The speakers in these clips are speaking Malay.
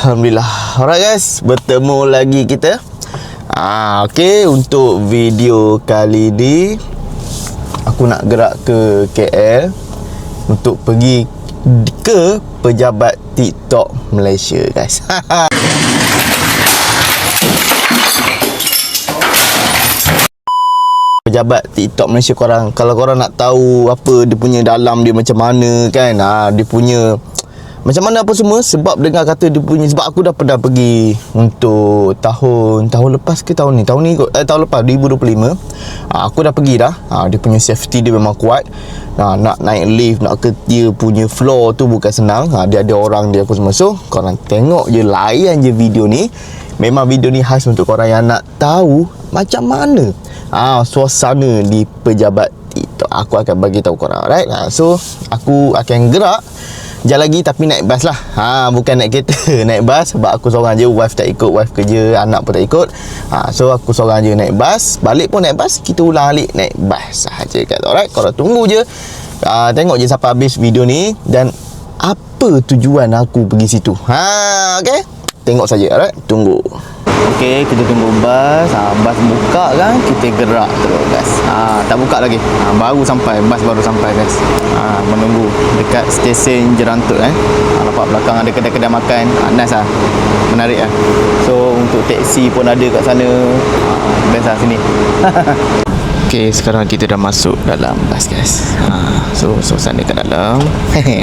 Alhamdulillah. Alright guys, bertemu lagi kita. Okay, untuk video kali ni aku nak gerak ke KL untuk pergi ke pejabat TikTok Malaysia guys. Pejabat TikTok Malaysia, korang, kalau korang nak tahu apa dia punya dalam dia macam mana kan, dia punya macam mana apa semua, sebab dengar kata dia punya, sebab aku dah pernah pergi untuk tahun lepas ke tahun ni tahun lepas 2025. Aku dah pergi dah. Dia punya safety dia memang kuat. Nak naik lift, nak ke dia punya floor tu bukan senang. Dia ada orang dia apa semua. So korang tengok je, layan je video ni. Memang video ni khas untuk korang yang nak tahu macam mana suasana di pejabat TikTok. Aku akan bagi tahu korang, right? So aku akan gerak jalan lagi, tapi naik bas lah. Bukan naik kereta. Naik bas sebab aku seorang je. Wife tak ikut, wife kerja, anak pun tak ikut. So aku seorang je naik bas. Balik pun naik bas. Kita ulang alik naik bas sahaja kat. Alright, korang tunggu je. Tengok je sampai habis video ni dan apa tujuan aku pergi situ. Okay, tengok saja. Alright, tunggu. Okay, kita tunggu bas. Bas buka kan, kita gerak terus guys. Tak buka lagi. Baru sampai, bas baru sampai guys. Menunggu dekat stesen Jerantut nampak belakang ada kedai-kedai makan. Nice lah, menarik lah. So untuk teksi pun ada kat sana. Best lah sini. Okay, sekarang kita dah masuk dalam bas guys. So suasana kat dalam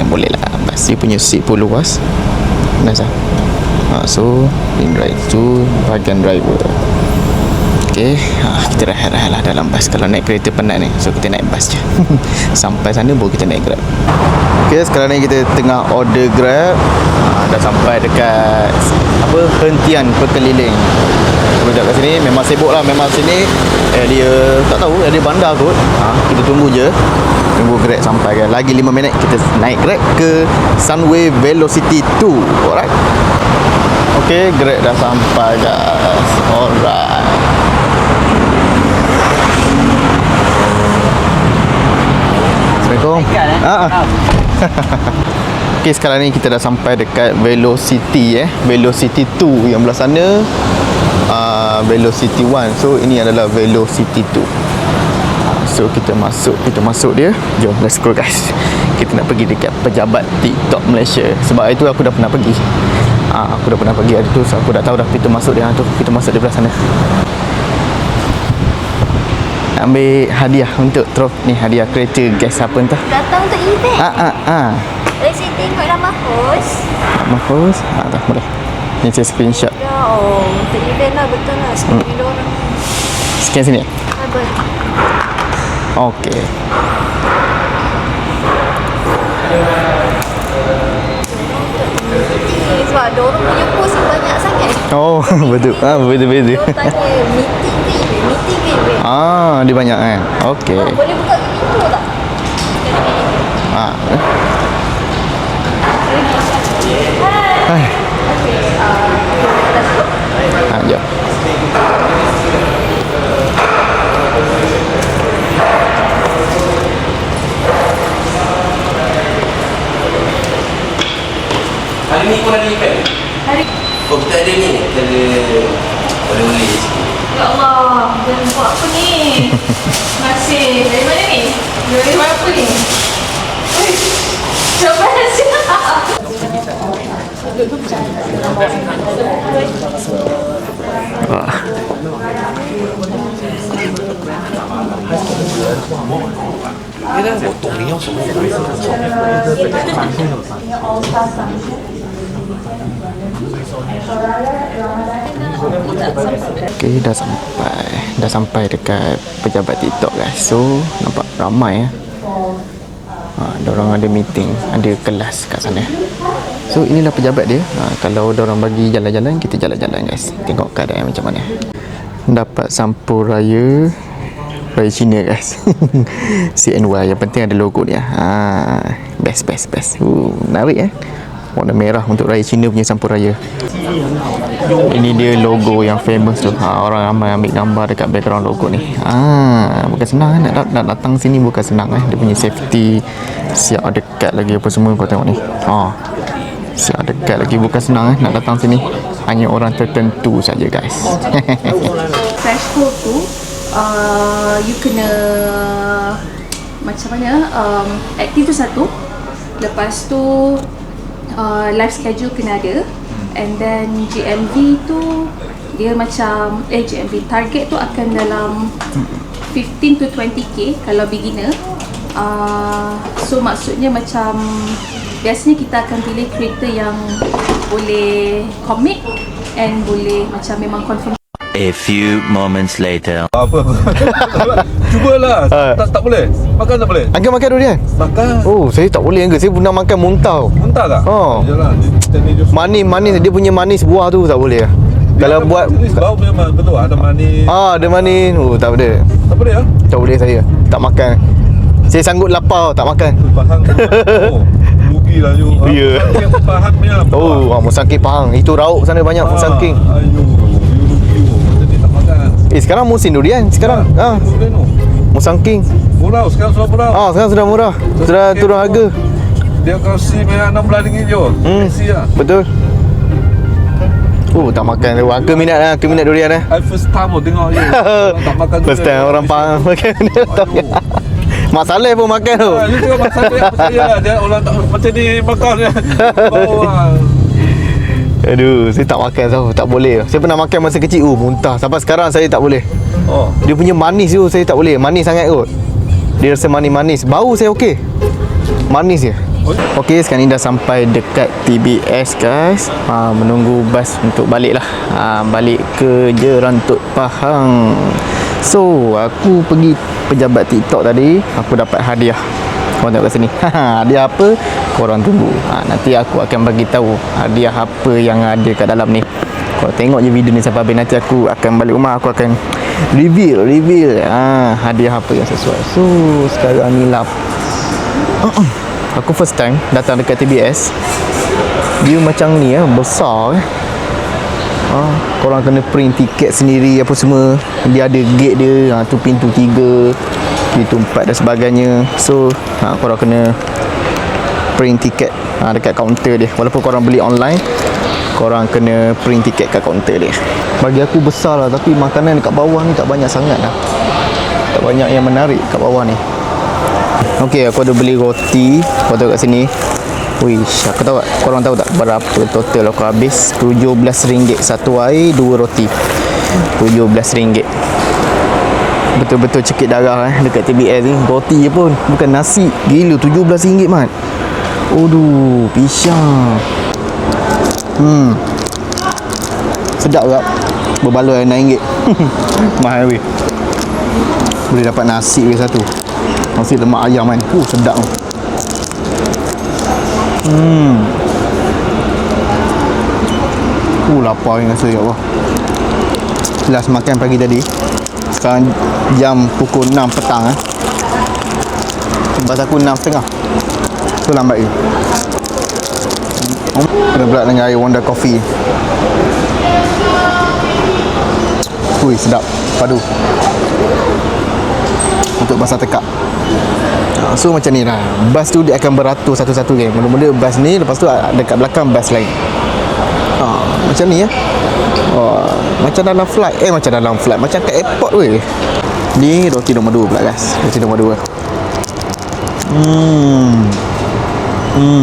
boleh lah. Bas dia punya seat pun luas. Nice lah. So in right tu bahagian driver. Okay, kita rehat-rehat lah dalam bas. Kalau naik kereta penat ni, so kita naik bas je. Sampai sana baru kita naik Grab. Okay, sekarang ni kita tengah order Grab. Dah sampai dekat hentian perkeliling. Sekejap kat sini memang sibuk lah. Memang sini area, tak tahu, area bandar kot. Kita tunggu je, tunggu Grab sampai kan. Lagi 5 minit kita naik Grab ke Sunway Velocity 2. Alright. Okay, Grab dah sampai guys. Alright. Assalamualaikum. Okay, sekarang ni kita dah sampai dekat Velocity Velocity 2 yang belah sana. Velocity 1. So ini adalah Velocity 2. So kita masuk dia. Jom, let's go guys. Kita nak pergi dekat pejabat TikTok Malaysia. Sebab itu aku dah pernah pergi. Aku dah pernah pergi hari tu, so aku dah tahu dah pintu masuk dia tu. Kita masuk di belah sana. Ambil hadiah untuk ni, hadiah kereta gas apa entah. Datang untuk event. Saya tengok nama host. Tak boleh. Ni saya screenshot. Untuk event lah, betul lah. Sekali orang. Scan sini. Apa? Okey. Sebab ada orang punya post banyak sangat. Oh, betul. Betul. Dia tanya meeting ke event. Dia banyak kan. Okey. Boleh buka pintu tak? Hai. Jom. Hari ni pun ada event? Oh, kita ada ni. Kita ada oleh-oleh sikit. Ya Allah, jangan buat apa ni? Masih. Dari mana ni? Dari mana apa ni? Coba siap. Okay, dah sampai dekat pejabat TikTok guys. So nampak ramai Diorang ada meeting, ada kelas kat sana. So inilah pejabat dia. Kalau diorang bagi jalan-jalan, kita jalan-jalan guys. Tengok keadaan macam mana. Dapat sampul raya Cina guys. CNY, yang penting ada logo dia. Best. Menarik warna merah untuk raya Cina punya sampul raya. Ini dia logo yang famous tu. Orang ramai ambil gambar dekat background logo ni. Bukan senang nak datang sini, bukan senang Dia punya safety siap dekat lagi apa semua kau tengok ni. Dekat lagi, bukan senang nak datang sini. Hanya orang tertentu saja guys. Threshold tu you kena macam mana, aktif tu satu, lepas tu live schedule kena ada, and then GMV tu dia macam GMV target tu akan dalam 15 to 20k kalau beginner. So maksudnya macam biasanya kita akan pilih creator yang boleh commit and boleh macam memang confirm. A few moments later. Apa? Cubalah. Tak boleh. Makan tak boleh. Angkat makan durian? Makan. Oh, saya tak boleh angkat. Saya pernah makan muntah. Muntah tak? Oh. Yalah, Manis dia punya manis buah tu tak boleh. Kalau buat bau memang betul ada manis. ada manis. Oh, tak boleh. Tak boleh ah? Tak boleh saya. Tak makan. Saya sanggup lapar tak makan. Pahang. Oh. Rugilah you. Ya. Pahang punya. Oh, musangking Pahang. Itu rauk sana banyak musangking. Ayo, you rugi you. Jadi tak makan. Sekarang musim durian sekarang. Musangking. Murah sekarang sudah murah. Sekarang sudah murah. Sudah turun harga. Dia kasi merah RM16 je. Kasi lah. Betul. Oh, tak makan tu. Aku minat durian lah. I first time tengok you. Tak makan First time orang Pahang makan durian. Mak Saleh pun makan tu. You tengok masa dia percaya lah. Dia orang tak macam ni makan dia. Bau lah. Aduh, saya tak makan tau. Tak boleh. Saya pernah makan masa kecil. Muntah. Sampai sekarang saya tak boleh. Oh. Dia punya manis tu saya tak boleh. Manis sangat kot. Dia rasa manis-manis. Bau saya okey. Manis je. Okey, sekarang ni dah sampai dekat TBS guys. Menunggu bas untuk balik lah. Balik ke Jerantut Pahang. So, aku pergi pejabat TikTok tadi. Aku dapat hadiah. Korang tengok kat sini. Hadiah apa? Korang tunggu. Nanti aku akan bagi tahu hadiah apa yang ada kat dalam ni. Korang tengok je video ni sampai habis. Nanti aku akan balik rumah. Aku akan reveal hadiah apa yang sesuai. So, sekarang ni lah aku first time datang dekat TBS. Dia macam ni besar korang kena print tiket sendiri apa semua. Dia ada gate dia, tu pintu 3, pintu 4 dan sebagainya. So korang kena print tiket dekat kaunter dia. Walaupun korang beli online, korang kena print tiket kat kaunter dia. Bagi aku besar lah, tapi makanan dekat bawah ni tak banyak sangat lah. Tak banyak yang menarik kat bawah ni. Okey, aku ada beli roti. Kau tengok kat sini. Wish, aku tahu tak? Korang tahu tak berapa total aku habis? RM17 satu air, 2 roti. RM17. Betul-betul cekik darah dekat TBS ni. Roti je pun, bukan nasi. Gila, RM17 mat. Aduh, pisang. Sedap tak? Berbaloi RM6. Mahal weh. Boleh dapat nasi ke satu. Nasi lemak ayam kan. Sedap. Lapar ni rasa ya Allah. Last makan pagi tadi. Sekarang jam pukul 6 petang Bas aku 6.30. Tu lambat je. Kena pula dengan air Wonder Coffee. Sedap. Padu. Untuk basah tekak. So macam ni lah. Bas tu dia akan beratur satu-satu kan. Mula-mula bas ni, lepas tu dekat belakang bas lain. Macam ni macam dalam flight. Macam kat airport weh. Ni roti nombor 2 pula guys. Roti nombor 2.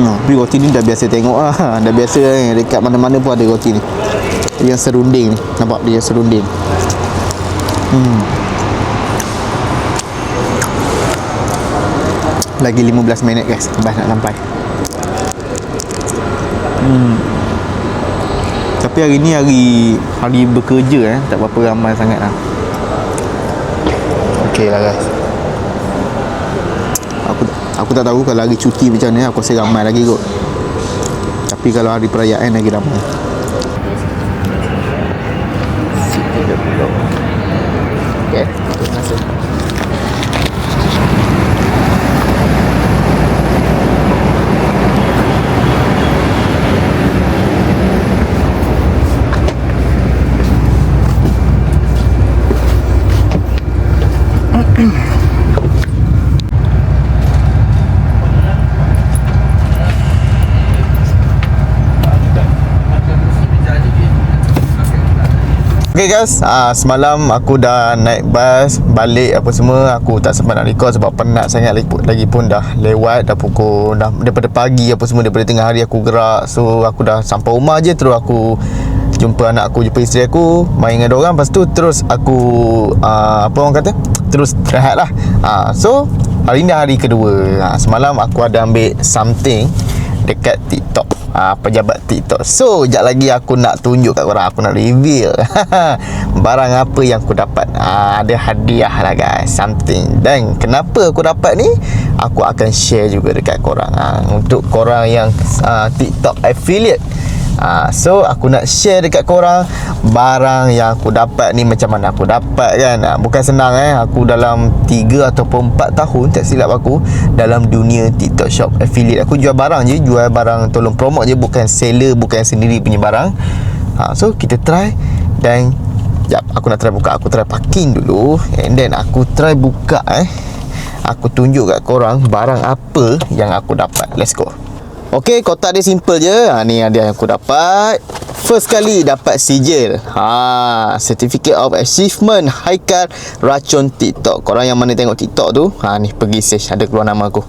Tapi roti ni dah biasa tengok lah. Dah biasa dekat mana-mana pun ada roti ni. Yang serunding ni. Nampak dia serunding. Lagi 15 minit guys, bas nak sampai. Tapi hari ni hari bekerja tak berapa ramai sangat lah. Okey lah guys. Aku tak tahu kalau hari cuti macam ni, aku rasa ramai lagi kot. Tapi kalau hari perayaan lagi ramai. Okey, terima kasih. Okay guys, semalam aku dah naik bas balik apa semua. Aku tak sempat nak record sebab penat sangat. Lagipun dah lewat, dah pukul dah daripada pagi apa semua, daripada tengah hari aku gerak. So aku dah sampai rumah je, terus aku jumpa anak aku, jumpa isteri aku, main dengan diorang. Lepas tu terus aku apa orang kata, terus rehat lah. So hari ni hari kedua. Semalam aku ada ambil something dekat TikTok, pejabat TikTok. So sekejap lagi aku nak tunjuk kat korang, aku nak reveal barang apa yang aku dapat. Ada hadiah lah guys, something. Dan kenapa aku dapat ni, aku akan share juga dekat korang, untuk korang yang TikTok affiliate. So aku nak share dekat korang barang yang aku dapat ni, macam mana aku dapat kan. Bukan senang aku dalam 3 ataupun 4 tahun tak silap aku dalam dunia TikTok Shop affiliate. Aku jual barang je, jual barang, tolong promote je, bukan seller, bukan sendiri punya barang. So kita try. Dan jap, aku nak try buka, aku try parking dulu, and then aku try buka. Aku tunjuk kat korang barang apa yang aku dapat. Let's go. Okey, kotak dia simple je. Ni hadiah yang aku dapat. First kali dapat sijil. Certificate of Achievement Haikal Racun TikTok. Korang yang mana tengok TikTok tu, ni pergi search, ada keluar nama aku.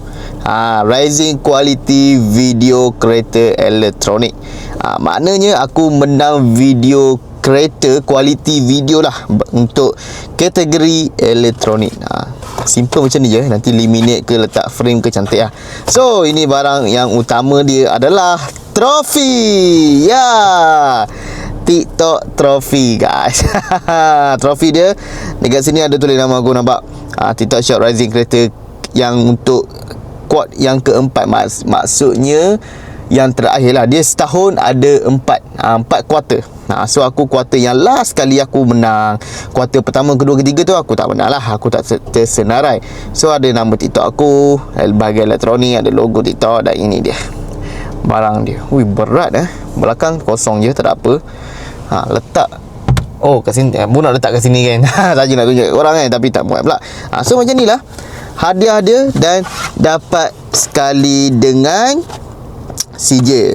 Rising Quality Video Creator Electronic. Maknanya aku menang video creator quality video lah untuk kategori elektronik. Simple macam ni je. Nanti laminate ke, letak frame ke, cantik lah. So ini barang yang utama dia adalah trofi. TikTok trofi guys. Trofi dia dekat sini ada tulis nama aku, nampak? TikTok Shop Rising Creator yang untuk quad yang keempat. Maksudnya yang terakhir lah. Dia setahun ada 4 kuarter. So aku kuarter yang last kali aku menang. Kuarter pertama, kedua, ketiga tu aku tak menang lah. Aku tak tersenarai. So ada nama TikTok aku, bahagian elektronik, ada logo TikTok. Dan ini dia barang dia. Berat belakang kosong je, tak ada apa. Letak kat sini. Nak letak kat sini kan. Saja nak tunjuk orang kan, tapi tak buat pula. So macam ni lah hadiah dia. Dan dapat sekali dengan sijil.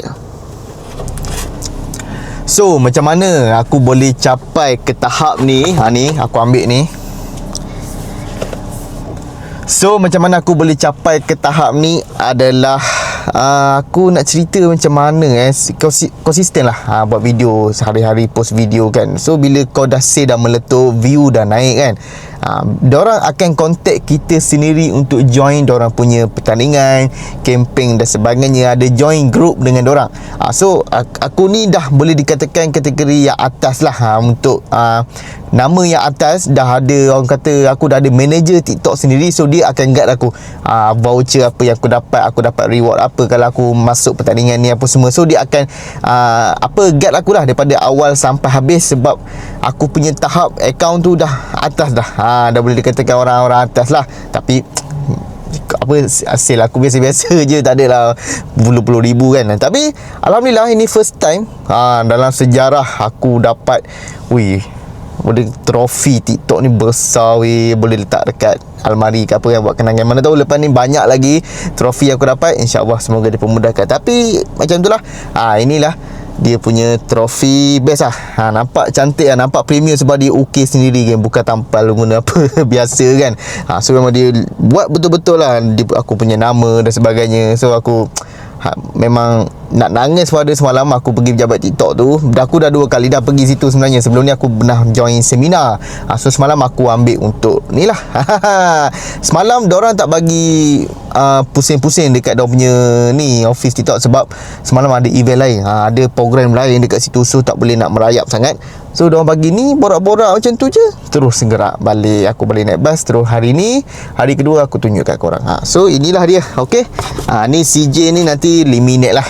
So macam mana aku boleh capai ke tahap ni? Ni aku ambil ni. So macam mana aku boleh capai ke tahap ni adalah aku nak cerita macam mana konsisten lah buat video, sehari-hari post video kan. So bila kau dah dah meletup, view dah naik kan, diorang akan contact kita sendiri untuk join diorang punya pertandingan, camping dan sebagainya. Ada join group dengan diorang. So aku ni dah boleh dikatakan kategori yang atas lah. Untuk nama yang atas, dah ada, orang kata aku dah ada manager TikTok sendiri. So dia akan guide aku, voucher apa yang aku dapat reward apa kalau aku masuk pertandingan ni apa semua. So dia akan guide aku lah daripada awal sampai habis. Sebab aku punya tahap account tu dah atas dah. Dah boleh dikatakan orang-orang atas lah. Tapi hasil aku biasa-biasa je, tak adalah puluh-puluh ribu kan. Tapi alhamdulillah ini first time dalam sejarah aku dapat trofi TikTok ni besar boleh letak dekat almari ke apa yang buat kenangan. Mana tahu lepas ni banyak lagi trofi yang aku dapat. InsyaAllah semoga dipermudahkan. Tapi macam tu lah. Inilah dia punya trofi best lah. Nampak cantik lah, nampak premium sebab dia ukir sendiri kan, bukan tampal guna apa biasa kan. So memang dia buat betul-betul lah aku punya nama dan sebagainya. So aku memang nak nangis pada semalam aku pergi pejabat TikTok tu. Aku dah 2 kali dah pergi situ sebenarnya. Sebelum ni aku pernah join seminar. So semalam aku ambil untuk ni lah. Semalam diorang tak bagi pusing-pusing dekat diorang punya ni office TikTok. Sebab semalam ada event lain, ada program lain dekat situ. So tak boleh nak merayap sangat. So diorang bagi ni borak-borak macam tu je. Terus gerak balik. Aku balik naik bas. Terus hari ni, hari kedua aku tunjuk kat korang. So inilah dia. Okay, ni CJ ni nanti laminate lah.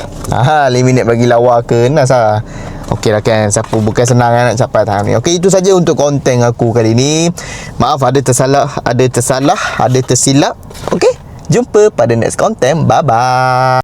Laminate bagi lawa ke nas lah. Okey lah kan, siapa bukan senang nak capai tahap ni. Okey, itu saja untuk konten aku kali ni. Maaf ada tersalah, ada tersilap. Okey, jumpa pada next konten. Bye bye.